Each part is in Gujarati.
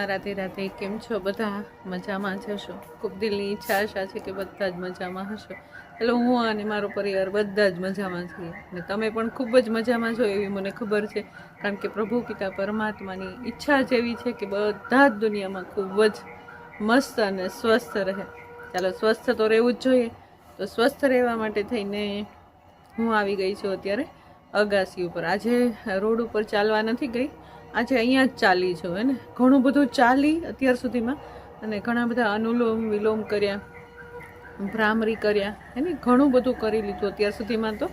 રાધે રાધે. કેમ છો બધા? મજામાં જશો? ખૂબ દિલની ઈચ્છા આશા છે કે બધા જ મજામાં હશો. એટલે હું અને મારો પરિવાર બધા જ મજામાં છીએ અને તમે પણ ખૂબ જ મજામાં છો એવી મને ખબર છે, કારણ કે પ્રભુ પિતા પરમાત્માની ઈચ્છા જ એવી છે કે બધા જ દુનિયામાં ખૂબ જ મસ્ત અને સ્વસ્થ રહે. ચાલો, સ્વસ્થ તો રહેવું જ જોઈએ. તો સ્વસ્થ રહેવા માટે થઈને હું આવી ગઈ છું અત્યારે અગાસી ઉપર. આજે રોડ ઉપર ચાલવા નથી ગઈ, આજે અહીંયા જ ચાલી છું. હે ને, ઘણું બધું ચાલી અત્યાર સુધીમાં, અને ઘણા બધા અનુલોમ વિલોમ કર્યા, ભ્રામરી કર્યા, હે ને, ઘણું બધું કરી લીધું અત્યાર સુધીમાં તો,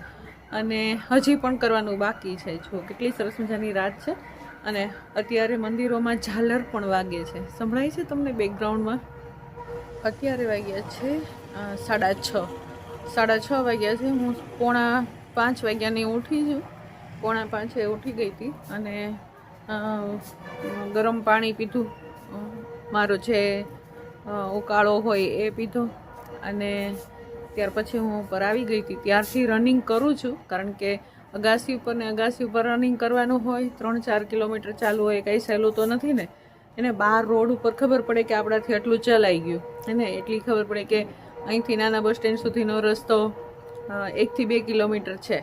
અને હજી પણ કરવાનું બાકી છે. જો કેટલી સરસ મજાની રાત છે, અને અત્યારે મંદિરોમાં ઝાલર પણ વાગે છે. સંભળાય છે તમને બેકગ્રાઉન્ડમાં? અત્યારે વાગ્યા છે 6:30 વાગ્યા છે. હું 4:45 વાગ્યાની ઉઠી છું. 4:45 ઉઠી ગઈ હતી અને ગરમ પાણી પીધું, મારો જે ઉકાળો હોય એ પીધો, અને ત્યાર પછી હું ઉપર આવી ગઈ હતી. ત્યારથી રનિંગ કરું છું, કારણ કે અગાસી ઉપર રનિંગ કરવાનું હોય. 3-4 કિલોમીટર ચાલવું હોય, કંઈ સહેલું તો નથી ને. એને બહાર રોડ ઉપર ખબર પડે કે આપણાથી આટલું ચલાઈ ગયું, એને એટલી ખબર પડે કે અહીંથી નાના બસ સ્ટેન્ડ સુધીનો રસ્તો 1 થી 2 કિલોમીટર છે,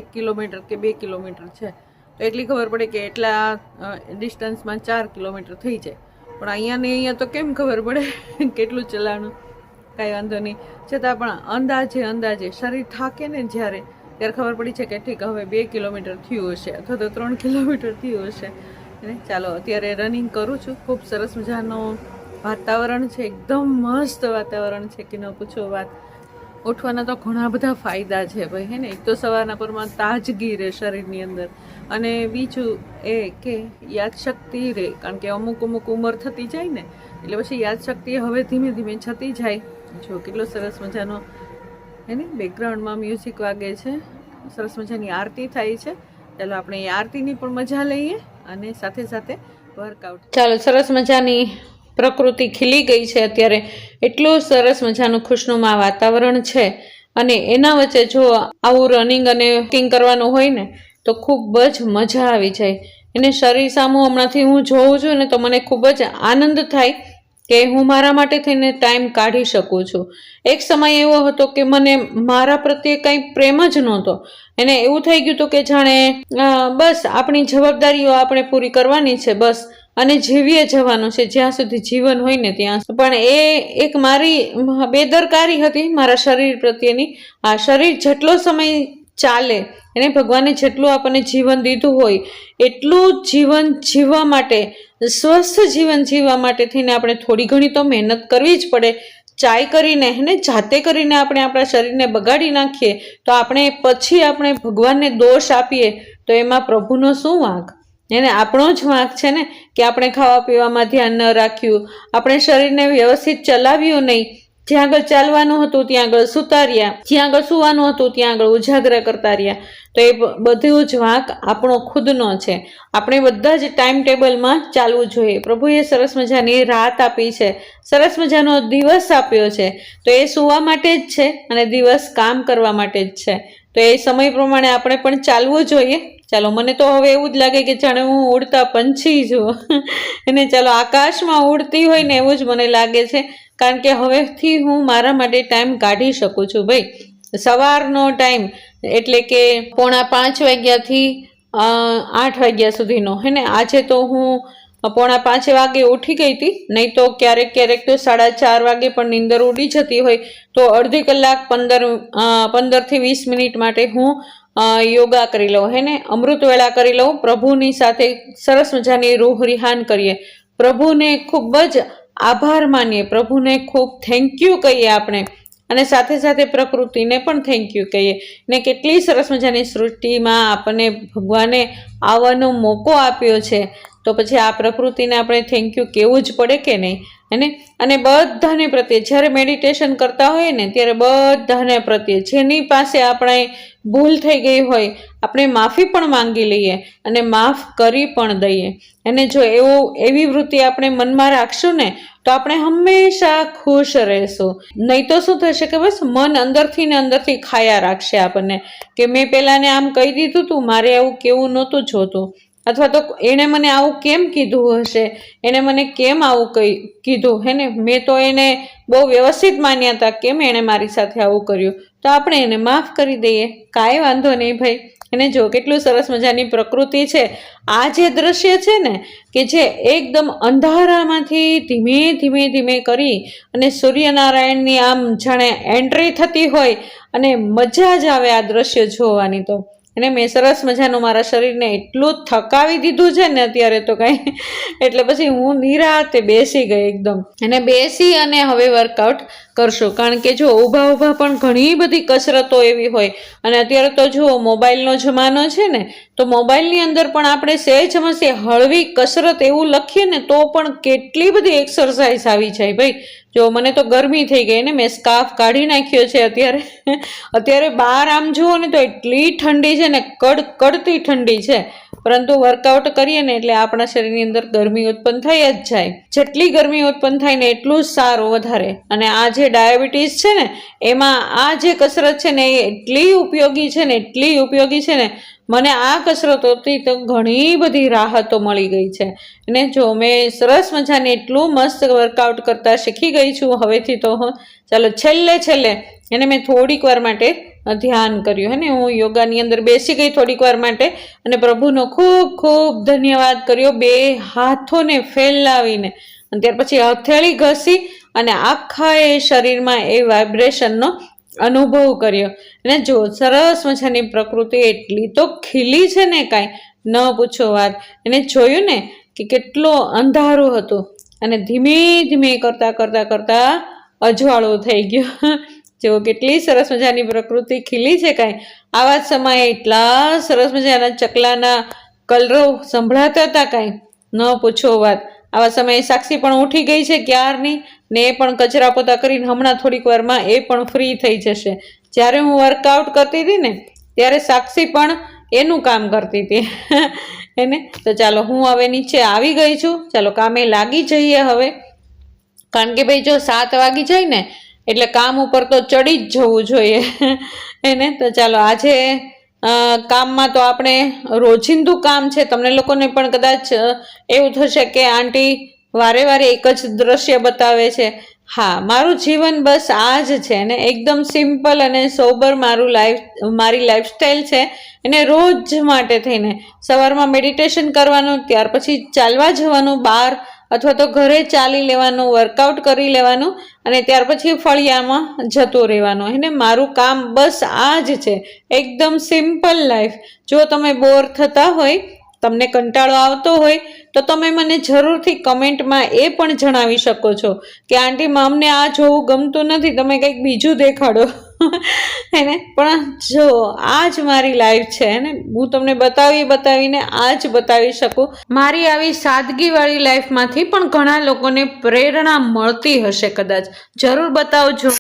1 કિલોમીટર કે 2 કિલોમીટર છે. તો એટલી ખબર પડે કે એટલા ડિસ્ટન્સમાં 4 કિલોમીટર થઈ જાય. પણ અહીંયા તો કેમ ખબર પડે કેટલું ચલાવવાનું? કાંઈ વાંધો નહીં. છતાં પણ અંદાજે શરીર થાકે ને ત્યારે ખબર પડી છે કે ઠીક, હવે 2 કિલોમીટર થયું હશે, અથવા તો 3 કિલોમીટર થયું હશે. ચાલો, અત્યારે રનિંગ કરું છું. ખૂબ સરસ મજાનું વાતાવરણ છે, એકદમ મસ્ત વાતાવરણ છે કે ન પૂછો વાત. ઉઠવાના તો ઘણા બધા ફાયદા છે ભાઈ, હે ને. એક તો સવારના પરમાં તાજગી રહે શરીરની અંદર, અને બીજું એ કે યાદશક્તિ રહે, કારણ કે અમુક ઉંમર થતી જાય ને, એટલે પછી યાદશક્તિ હવે ધીમે ધીમે છતી જાય. જો કેટલો સરસ મજાનો, હે ને, બેકગ્રાઉન્ડમાં મ્યુઝિક વાગે છે, સરસ મજાની આરતી થાય છે. ચાલો, આપણે એ આરતીની પણ મજા લઈએ અને સાથે સાથે વર્કઆઉટ. ચાલો, સરસ મજાની પ્રકૃતિ ખીલી ગઈ છે અત્યારે. એટલું સરસ મજાનું ખુશનુમા વાતાવરણ છે, અને એના વચ્ચે જો આવું રનિંગ અને વોકિંગ કરવાનું હોય ને તો ખૂબ જ મજા આવી જાય. એને શરીર સામું હમણાંથી હું જોઉં છું ને તો મને ખૂબ જ આનંદ થાય કે હું મારા માટે થઈને ટાઈમ કાઢી શકું છું. એક સમય એવો હતો કે મને મારા પ્રત્યે કંઈ પ્રેમ જ નહોતો. એને એવું થઈ ગયું હતું કે જાણે બસ આપણી જવાબદારીઓ આપણે પૂરી કરવાની છે બસ, અને જીવીએ જવાનું છે જ્યાં સુધી જીવન હોય ને ત્યાં. પણ એ એક મારી બેદરકારી હતી મારા શરીર પ્રત્યેની. આ શરીર જેટલો સમય ચાલે, એને ભગવાને જેટલું આપણને જીવન દીધું હોય એટલું જીવન જીવવા માટે, સ્વસ્થ જીવન જીવવા માટે થઈને આપણે થોડી ઘણી તો મહેનત કરવી જ પડે. ચાય કરીને, એને જાતે કરીને આપણે આપણા શરીરને બગાડી નાખીએ તો આપણે પછી આપણે ભગવાનને દોષ આપીએ તો એમાં પ્રભુનો શું વાંક? એને આપણો જ વાંક છે ને, કે આપણે ખાવા પીવામાં ધ્યાન ન રાખ્યું, આપણે શરીરને વ્યવસ્થિત ચલાવ્યું નહીં. જ્યાં આગળ ચાલવાનું હતું ત્યાં આગળ સૂતા રહ્યા, જ્યાં આગળ સુવાનું હતું ત્યાં આગળ ઉજાગરા કરતા રહ્યા. તો એ બધું જ વાંક આપણો ખુદનો છે. આપણે બધા જ ટાઈમ ટેબલમાં ચાલવું જોઈએ. પ્રભુએ સરસ મજાની રાત આપી છે, સરસ મજાનો દિવસ આપ્યો છે, તો એ સુવા માટે જ છે અને દિવસ કામ કરવા માટે જ છે. તો એ સમય પ્રમાણે આપણે પણ ચાલવું જોઈએ. ચાલો, મને તો હવે એવું જ લાગે કે જાણે હું ઉડતા પંછી છું એને. ચાલો, આકાશમાં ઉડતી હોય ને એવું જ મને લાગે છે, કારણ કે હવેથી હું મારા માટે ટાઈમ કાઢી શકું છું ભાઈ. સવારનો ટાઈમ એટલે કે 4:45 વાગ્યાથી 8 વાગ્યા સુધીનો, હે ને. આજે તો હું 4:45 વાગે ઉઠી ગઈ હતી, નહીં તો ક્યારેક તો 4:30 વાગે પણ નીંદર ઉડી જતી હોય તો અડધી કલાક 15 થી 20 મિનિટ માટે હું યોગા કરી લઉં, હે ને, અમૃત વેળા કરી લઉં. પ્રભુની સાથે સરસ મજાની રૂહ રિહાન કરીએ, પ્રભુને ખૂબ જ આભાર માનીએ, પ્રભુને ખૂબ થેન્ક યુ કહીએ આપણે, અને સાથે સાથે પ્રકૃતિને પણ થેન્ક યુ કહીએ. ને કેટલી સરસ મજાની સૃષ્ટિમાં આપણને ભગવાને આવવાનો મોકો આપ્યો છે, તો પછી આ પ્રકૃતિને આપણે થેન્ક યુ કહેવું જ પડે કે નહીં, એને. અને બધાને પ્રત્યે જ્યારે મેડિટેશન કરતા હોઈએ ને ત્યારે બધાને પ્રત્યે જેની પાસે આપણે ભૂલ થઈ ગઈ હોય આપણે માફી પણ માંગી લઈએ અને માફ કરી પણ દઈએ. અને જો એવી વૃત્તિ આપણે મનમાં રાખશું ને તો આપણે હંમેશા ખુશ રહેશું. નહીં તો શું થશે કે બસ મન અંદરથી ને અંદરથી ખાયા રાખશે આપણને, કે મેં પેલાને આમ કહી દીધું તું, મારે આવું કેવું નહોતું જોતું, અથવા તો એણે મને આવું કેમ કીધું હશે, એણે મને કેમ આવું કીધું, હે ને, મેં તો એને બહુ વ્યવસ્થિત માન્યા હતા, કેમ એણે મારી સાથે આવું કર્યું, તો આપણે એને માફ કરી દઈએ, કાંઈ વાંધો નહીં ભાઈ. અને જો કેટલું સરસ મજાની પ્રકૃતિ છે. આ જે દ્રશ્ય છે ને, કે જે એકદમ અંધારામાંથી ધીમે ધીમે ધીમે કરી અને સૂર્યનારાયણની આમ જાણે એન્ટ્રી થતી હોય અને મજા જ આવે આ દ્રશ્ય જોવાની. તો અને મેં સરસ મજાનું મારા શરીરને એટલું થકાવી દીધું છે ને અત્યારે તો કાંઈ, એટલે પછી હું નિરાતે બેસી ગઈ એકદમ, અને બેસી અને હવે વર્કઆઉટ કરશું. કારણ કે જો ઊભા ઊભા પણ ઘણી બધી કસરતો એવી હોય, અને અત્યારે તો જુઓ મોબાઈલનો જમાનો છે ને, તો મોબાઈલની અંદર પણ આપણે સહેજમસે હળવી કસરત એવું લખીએ ને તો પણ કેટલી બધી એક્સરસાઇઝ આવી જાય ભાઈ. જો મને તો ગરમી થઈ ગઈ ને, મેં સ્કાર્ફ કાઢી નાખ્યો છે અત્યારે બહાર આમ જુઓ ને તો એટલી ઠંડી છે ને, કડકડતી ઠંડી છે, પરંતુ વર્કઆઉટ કરીએ ને એટલે આપણા શરીરની અંદર ગરમી ઉત્પન્ન થઈ જ જાય. જેટલી ગરમી ઉત્પન્ન થાય ને એટલું જ સારું વધારે. અને આ જે ડાયાબિટીસ છે ને, એમાં આ જે કસરત છે ને એ એટલી ઉપયોગી છે ને, એટલી ઉપયોગી છે ને, મને આ કસરતોથી તો ઘણી બધી રાહતો મળી ગઈ છે. અને જો મેં સરસ મજાને એટલું મસ્ત વર્કઆઉટ કરતા શીખી ગઈ છું હવેથી. તો ચાલો છેલ્લે એને મેં થોડીક વાર માટે ધ્યાન કર્યું, હે ને, હું યોગાની અંદર બેસી ગઈ થોડીક વાર માટે અને પ્રભુનો ખૂબ ખૂબ ધન્યવાદ કર્યો, બે હાથોને ફેલાવીને, અને ત્યાર પછી હથેળી ઘસી અને આખા એ શરીરમાં એ વાઇબ્રેશનનો અનુભવ કર્યો. અને જો સરસ મજાની પ્રકૃતિ એટલી તો ખીલી છે ને, કાંઈ ન પૂછો વાત. એને જોયું ને કે કેટલો અંધારું હતું અને ધીમે ધીમે કરતા અજવાળું થઈ ગયું. જો કેટલી સરસ મજાની પ્રકૃતિ ખીલી છે કાંઈ. આવા જ સમયે એટલા સરસ મજાના ચકલાના કલરવ સંભળાતા હતા, કાંઈ ન પૂછો વાત. આવા સમયે સાક્ષી પણ ઉઠી ગઈ છે ક્યારની, ને એ પણ કચરા પોતા કરીને હમણાં થોડીક વારમાં એ પણ ફ્રી થઈ જશે. જ્યારે હું વર્કઆઉટ કરતી હતી ને ત્યારે સાક્ષી પણ એનું કામ કરતી હતી એને. તો ચાલો હું હવે નીચે આવી ગઈ છું, ચાલો કામે લાગી જઈએ હવે. કારણ કે ભાઈ જો 7 વાગી જાય ને એટલે કામ ઉપર તો ચડી જ જવું જોઈએ એને. તો ચાલો આજે કામમાં તો આપણે રોજિંદુ કામ છે. તમને લોકોને પણ કદાચ એવું થશે કે આંટી વારે વારે એક જ દ્રશ્ય બતાવે છે. હા, મારું જીવન બસ આ જ છે ને, એકદમ સિમ્પલ અને સોબર મારી લાઈફસ્ટાઈલ છે. એને રોજ માટે થઈને સવારમાં મેડિટેશન કરવાનું, ત્યાર પછી ચાલવા જવાનું બહાર, અથવા તો ઘરે ચાલી લેવાનું, વર્કઆઉટ કરી લેવાનું, અને ત્યાર પછી ફળિયામાં જતું રહેવાનું. એને મારું કામ બસ આ જ છે, એકદમ સિમ્પલ લાઈફ. જો તમે બોર થતા હોય, તમને કંટાળો આવતો હોય, તો તમે મને જરૂરથી કમેન્ટમાં એ પણ જણાવી શકો છો કે આંટી અમને આ જોવું ગમતું નથી, તમે કંઈક બીજું દેખાડો એને. પણ જો આ જ મારી લાઈફ છે ને, હું તમને બતાવીને આ જ બતાવી શકું. મારી આવી સાદગીવાળી લાઈફમાંથી પણ ઘણા લોકોને પ્રેરણા મળતી હશે કદાચ. જરૂર બતાવજો.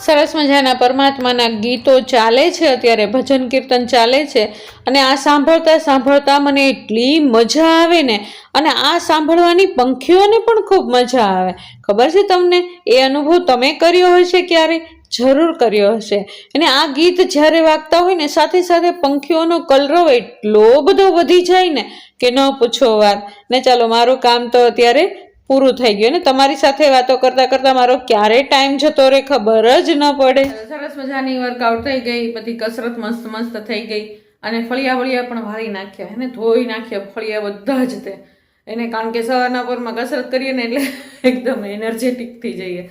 સરસ મજાના પરમાત્માના ગીતો ચાલે છે, અત્યારે ભજન કીર્તન ચાલે છે, અને આ સાંભળતા મને એટલી મજા આવે ને, અને આ સાંભળવાની પંખીઓને પણ ખૂબ મજા આવે. ખબર છે તમને? એ અનુભવ તમે કર્યો હશે ક્યારે? જરૂર કર્યો હશે. અને આ ગીત જ્યારે વાગતા હોય ને, સાથે સાથે પંખીઓનો કલરવ એટલો બધો વધી જાય ને કે ન પૂછો વાત. ને ચાલો મારું કામ તો અત્યારે પૂરું થઈ ગયું ને, તમારી સાથે વાતો કરતા મારો ક્યારે ટાઈમ જતો રહે ખબર જ ન પડે. સરસ મજાની વર્કઆઉટ થઈ ગઈ, બધી કસરત મસ્ત થઈ ગઈ, અને ફળિયા પણ વાળી નાખ્યા, એને ધોઈ નાખ્યા ફળિયા બધા જ તે એને. કારણ કે સવારના પોરમાં કસરત કરીએ ને એટલે એકદમ એનર્જેટિક થઈ જઈએ.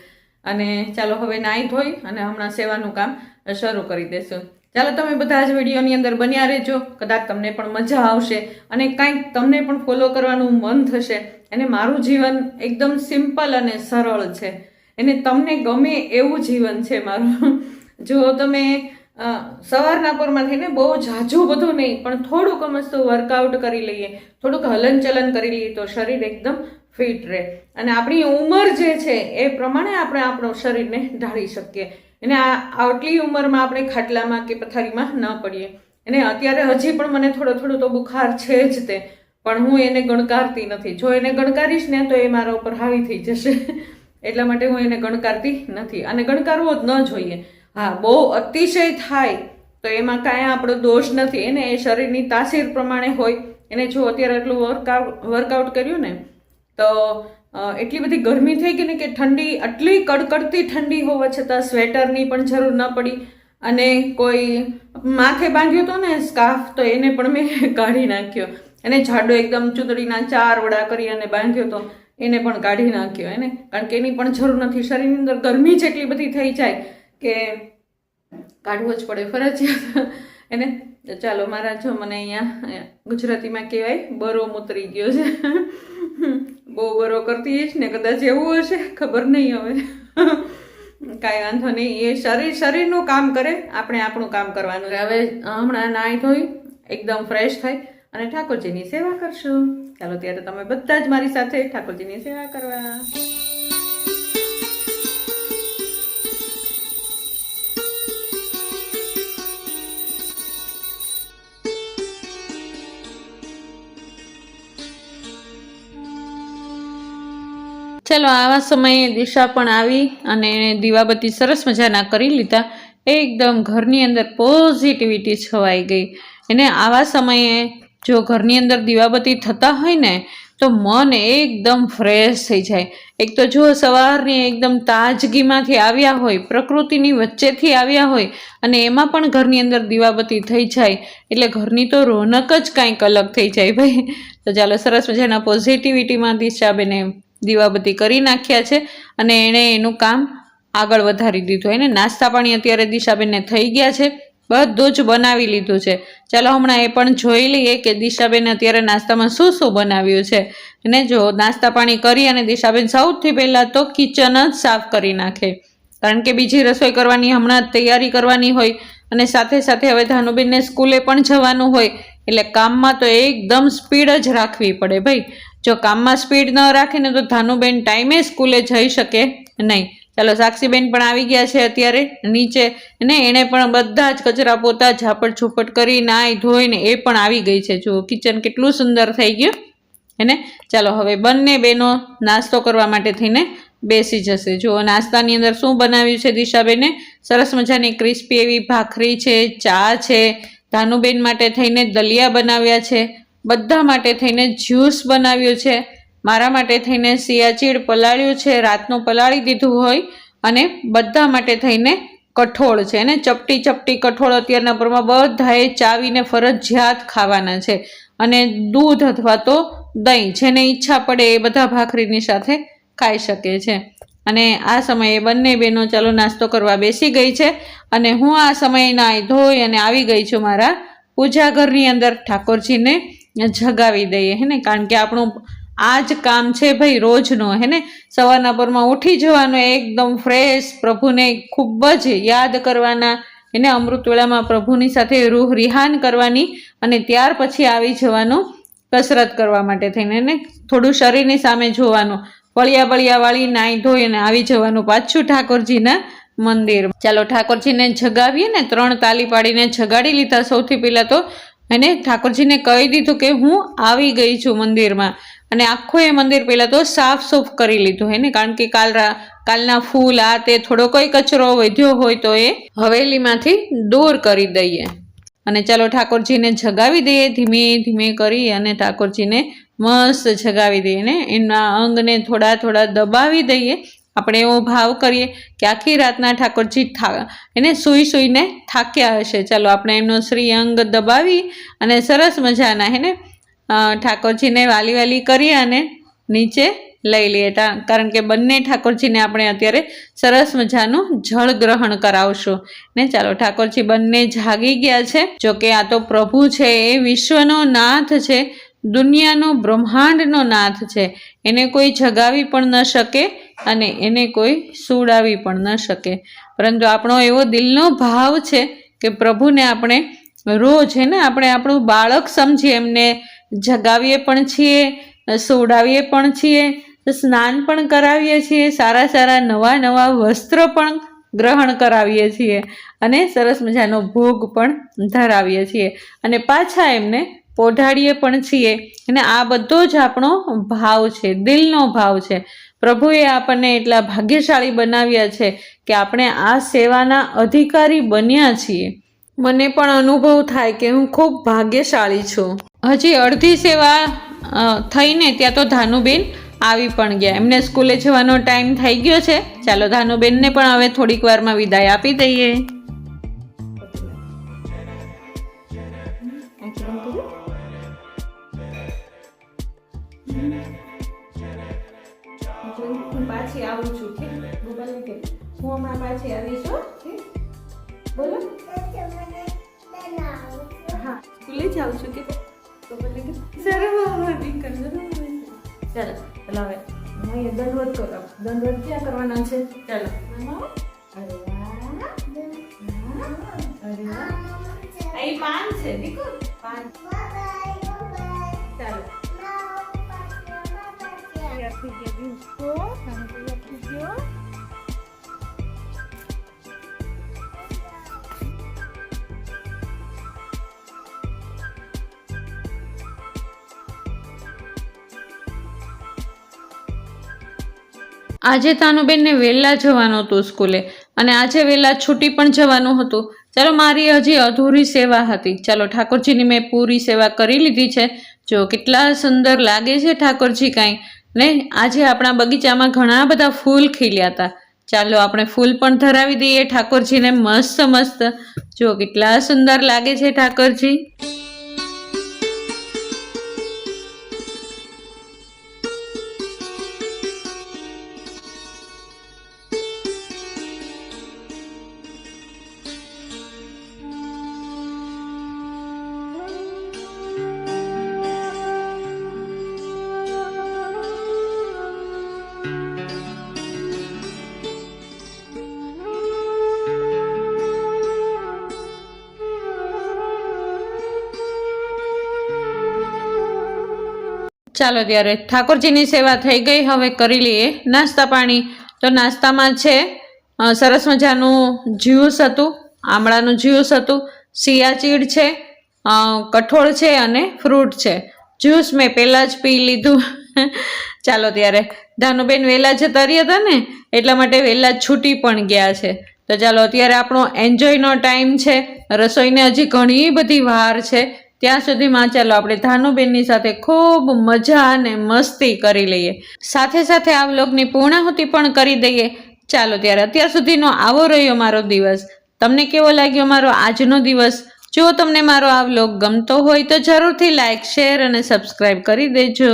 અને ચાલો હવે નાહી ધોઈ અને હમણાં સેવાનું કામ શરૂ કરી દેશું. ચાલો તમે બધા જ વિડીયોની અંદર બન્યા રહેજો, કદાચ તમને પણ મજા આવશે અને કાંઈક તમને પણ ફોલો કરવાનું મન થશે. અને મારું જીવન એકદમ સિમ્પલ અને સરળ છે, એને તમને ગમે એવું જીવન છે મારું. જો તમે સવારના પોરમાં થઈને બહુ ઝાઝું બધું નહીં, પણ થોડુંક મસ્ત વર્કઆઉટ કરી લઈએ, થોડુંક હલનચલન કરી લઈએ, તો શરીર એકદમ ફિટ રહે. અને આપણી ઉંમર જે છે એ પ્રમાણે આપણે આપણું શરીરને ઢાળી શકીએ. અને આટલી ઉંમરમાં આપણે ખાટલામાં કે પથારીમાં ન પડીએ. અને અત્યારે હજી પણ મને થોડો તો બુખાર છે જ તે, પણ હું એને ગણકારતી નથી. જો એને ગણકારીશ ને તો એ મારા ઉપર હાવી થઈ જશે. એટલા માટે હું એને ગણકારતી નથી, અને ગણકારવો જ ન જોઈએ. હા, બહુ અતિશય થાય તો એમાં કાંઈ આપણો દોષ નથી. એને એ શરીરની તાસીર પ્રમાણે હોય. એને જો અત્યારે એટલું વર્કઆઉટ કર્યું ને તો એટલી બધી ગરમી થઈ ગઈ ને કે ઠંડી, આટલી કડકડતી ઠંડી હોવા છતાં સ્વેટરની પણ જરૂર ન પડી. અને કોઈ માથે બાંધ્યો હતો ને સ્કાર્ફ, તો એને પણ મેં કાઢી નાખ્યો. એને જાડો એકદમ ચૂંદડીના 4 વડા કરી અને બાંધ્યો હતો, એને પણ કાઢી નાખ્યો એને, કારણ કે એની પણ જરૂર નથી. શરીરની અંદર ગરમી જ એટલી બધી થઈ જાય કે કાઢવો જ પડે ફરજિયાત એને. ચાલો, મારા જો મને અહીંયા ગુજરાતીમાં કહેવાય બરો મૂતરી ગયો છે. બહુ બરો કરતી જ ને, કદાચ એવું હશે, ખબર નહીં હવે. કાંઈ વાંધો નહીં, એ શરીરનું કામ કરે, આપણે આપણું કામ કરવાનું. હવે હમણાં નાહી ધોઈ એકદમ ફ્રેશ થઈ અને ઠાકોરજીની સેવા કરશું. ચાલો ત્યારે તમે બધા જ મારી સાથે ઠાકોરજીની સેવા કરવા. ચાલો, આવા સમયે દિશા પણ આવી અને દીવાબત્તી સરસ મજાના કરી લીધા. એકદમ ઘરની અંદર પોઝિટિવિટી છવાઈ ગઈ. એને આવા સમયે જો ઘરની અંદર દીવાબત્તી થતા હોય ને તો મન એકદમ ફ્રેશ થઈ જાય. એક તો જો સવારની એકદમ તાજગીમાંથી આવ્યા હોય, પ્રકૃતિની વચ્ચેથી આવ્યા હોય, અને એમાં પણ ઘરની અંદર દીવાબત્તી થઈ જાય એટલે ઘરની તો રોનક જ કાંઈક અલગ થઈ જાય ભાઈ. તો ચાલો, સરસ મજાના પોઝિટિવિટીમાં દિશાબેને દીવાબત્તી કરી નાખ્યા છે અને એણે એનું કામ આગળ વધારી દીધું. એને નાસ્તા પાણી અત્યારે દિશાબેનને થઈ ગયા છે, બધું જ બનાવી લીધું છે. ચાલો હમણાં એ પણ જોઈ લઈએ કે દિશાબેને અત્યારે નાસ્તામાં શું શું બનાવ્યું છે. અને જો નાસ્તા પાણી કરી અને દિશાબેન સૌથી પહેલાં તો કિચન જ સાફ કરી નાખે, કારણ કે બીજી રસોઈ કરવાની હમણાં તૈયારી કરવાની હોય અને સાથે સાથે હવે ધાનુબેનને સ્કૂલે પણ જવાનું હોય એટલે કામમાં તો એકદમ સ્પીડ જ રાખવી પડે ભાઈ. જો કામમાં સ્પીડ ન રાખીને તો ધાનુબેન ટાઈમે સ્કૂલે જઈ શકે નહીં. ચાલો, સાક્ષીબેન પણ આવી ગયા છે અત્યારે નીચે, ને એણે પણ બધા જ કચરા પોતા ઝાપટ ઝૂપટ કરી નાહી ધોઈને એ પણ આવી ગઈ છે. જો કિચન કેટલું સુંદર થઈ ગયું એને. ચાલો, હવે બંને બહેનો નાસ્તો કરવા માટે થઈને બેસી જશે. જો નાસ્તાની અંદર શું બનાવ્યું છે દિશાબેને, સરસ મજાની ક્રિસ્પી એવી ભાખરી છે, ચા છે, ધાનુબેન માટે થઈને દલિયા બનાવ્યા છે, બધા માટે થઈને જ્યુસ બનાવ્યું છે, મારા માટે થઈને સિયાચીડ પલાળ્યું છે, રાતનું પલાળી દીધું હોય, અને બધા માટે થઈને કઠોળ છે. અને ચપટી ચપટી કઠોળ અત્યારના પરમાં બધાએ ચાવીને ફરજિયાત ખાવાના છે. અને દૂધ અથવા તો દહીં, જેને ઈચ્છા પડે એ બધા ભાખરીની સાથે ખાઈ શકે છે. અને આ સમયે બંને બહેનો ચાલો નાસ્તો કરવા બેસી ગઈ છે. અને હું આ સમયે નાહી ધોઈ અને આવી ગઈ છું મારા પૂજા ઘરની અંદર. ઠાકોરજીને જગાવી દઈએ હે ને, કારણ કે આપણું આ જ કામ છે ભાઈ રોજનો હે ને. સવારના પરમાં ઉઠી જવાનું, એકદમ ફ્રેશ પ્રભુને ખૂબ જ યાદ કરવાના, એને અમૃત વેળામાં પ્રભુની સાથે રૂહ રિહાન કરવાની, અને ત્યાર પછી આવી જવાનું કસરત કરવા માટે થઈને, એને થોડું શરીરની સામે જોવાનું, વળિયા બળિયા વાળી નાહી ધોઈ અને આવી જવાનું પાછું ઠાકોરજીના મંદિર. ચાલો, ઠાકોરજીને જગાવીએ ને, 3 તાલી પાડીને જગાડી લીધા. સૌથી પહેલાં તો એને ઠાકોરજીને કહી દીધું કે હું આવી ગઈ છું મંદિરમાં, અને આખું એ મંદિર પહેલાં તો સાફ સૂફ કરી લીધું હે ને, કારણ કે કાલના ફૂલ આ તે થોડો કોઈ કચરો વધ્યો હોય તો એ હવેલીમાંથી દૂર કરી દઈએ. અને ચાલો ઠાકોરજીને જગાવી દઈએ, ધીમે ધીમે કરી અને ઠાકોરજીને મસ્ત જગાવી દઈએ ને, એના અંગને થોડા થોડા દબાવી દઈએ. આપણે એવો ભાવ કરીએ કે આખી રાતના ઠાકોરજી એને સૂઈને થાક્યા હશે. ચાલો આપણે એમનો શ્રી અંગ દબાવી અને સરસ મજાના હે ને ઠાકોરજીને વાલી વાલી કરી અને નીચે લઈ લઈએ, કારણ કે બંને ઠાકોરજીને આપણે અત્યારે સરસ મજાનું જળ ગ્રહણ કરાવશું ને. ચાલો, ઠાકોરજી બંને જાગી ગયા છે. જોકે આ તો પ્રભુ છે, એ વિશ્વનો નાથ છે, દુનિયાનો બ્રહ્માંડનો નાથ છે. એને કોઈ જગાવી પણ ન શકે અને એને કોઈ સુડાવી પણ ન શકે, પરંતુ આપણો એવો દિલનો ભાવ છે કે પ્રભુને આપણે રોજ હે ને આપણે આપણું બાળક સમજીએ, એમને જગાવીએ પણ છીએ, સુવડાવીએ પણ છીએ, સ્નાન પણ કરાવીએ છીએ, સારા સારા નવા નવા વસ્ત્ર પણ ગ્રહણ કરાવીએ છીએ, અને સરસ મજાનો ભોગ પણ ધરાવીએ છીએ, અને પાછા એમને પોઢાડીએ પણ છીએ. અને આ બધો જ આપણો ભાવ છે, દિલનો ભાવ છે. પ્રભુએ આપણને એટલા ભાગ્યશાળી બનાવ્યા છે કે આપણે આ સેવાના અધિકારી બન્યા છીએ. મને પણ અનુભવ થાય કે હું ખૂબ ભાગ્યશાળી છું. હજી અડધી સેવા થઈને ત્યાં તો ધાનુબેન આવી પણ ગયા. એમને સ્કૂલે જવાનો ટાઈમ થઈ ગયો છે. ચાલો ધાનુબેનને પણ હવે થોડીક વારમાં વિદાય આપી દઈએ. હું પાછી આવું છું કે ગોપાલને કે હું હમણાં પાછી આવીશ હો કે બોલો હા સ્કૂલે જાઉં છું કે ગોપાલને કે સર મારી કરજો ચાલો ચાલો હવે હું એ દંડવત કરો. દંડવત ક્યાં કરવાના છે? ચાલો અરે વાહ અહીં પાન છે દીકો પાન ચાલો આજે તાનુબેનને વહેલા જવાનું હતું સ્કૂલે અને આજે વહેલા છૂટી પણ જવાનું હતું. ચાલો મારી હજી અધૂરી સેવા હતી. ચાલો ઠાકોરજીની મેં પૂરી સેવા કરી લીધી છે. જો કેટલા સુંદર લાગે છે ઠાકોરજી કાંઈ ને. આજે આપણા બગીચામાં ઘણા બધા ફૂલ ખીલ્યા હતા. ચાલો આપણે ફૂલ પણ ધરાવી દઈએ ઠાકોરજીને મસ્ત મસ્ત. જો કેટલા સુંદર લાગે છે ઠાકોરજી. ચાલો ત્યારે ઠાકોરજીની સેવા થઈ ગઈ. હવે કરી લઈએ નાસ્તા પાણી. તો નાસ્તામાં છે સરસ મજાનું જ્યુસ હતું, આમળાનું જ્યુસ હતું, સિયાચીડ છે, કઠોળ છે અને ફ્રૂટ છે. જ્યુસ મેં પહેલાં જ પી લીધું. ચાલો ત્યારે ધાનુબેન વહેલા જતા રહ્યા હતા ને એટલા માટે વહેલા જ છૂટી પણ ગયા છે. તો ચાલો અત્યારે આપણો એન્જોયનો ટાઈમ છે. રસોઈને હજી ઘણી બધી વાર છે. ત્યાં સુધીમાં ચાલો આપણે ધાનુબેનની સાથે ખૂબ મજા અને મસ્તી કરી લઈએ. સાથે સાથે આ વ્લોગની પૂર્ણાહુતિ પણ કરી દઈએ. ચાલો ત્યારે અત્યાર સુધીનો આવો રહ્યો મારો દિવસ. તમને કેવો લાગ્યો મારો આજનો દિવસ? જો તમને મારો આ વ્લોગ ગમતો હોય તો જરૂરથી લાઈક, શેર અને સબસ્ક્રાઈબ કરી દેજો.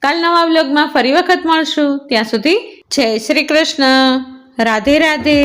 કાલ નવા વ્લોગમાં ફરી વખત મળશું. ત્યાં સુધી જય શ્રી કૃષ્ણ. રાધે રાધે.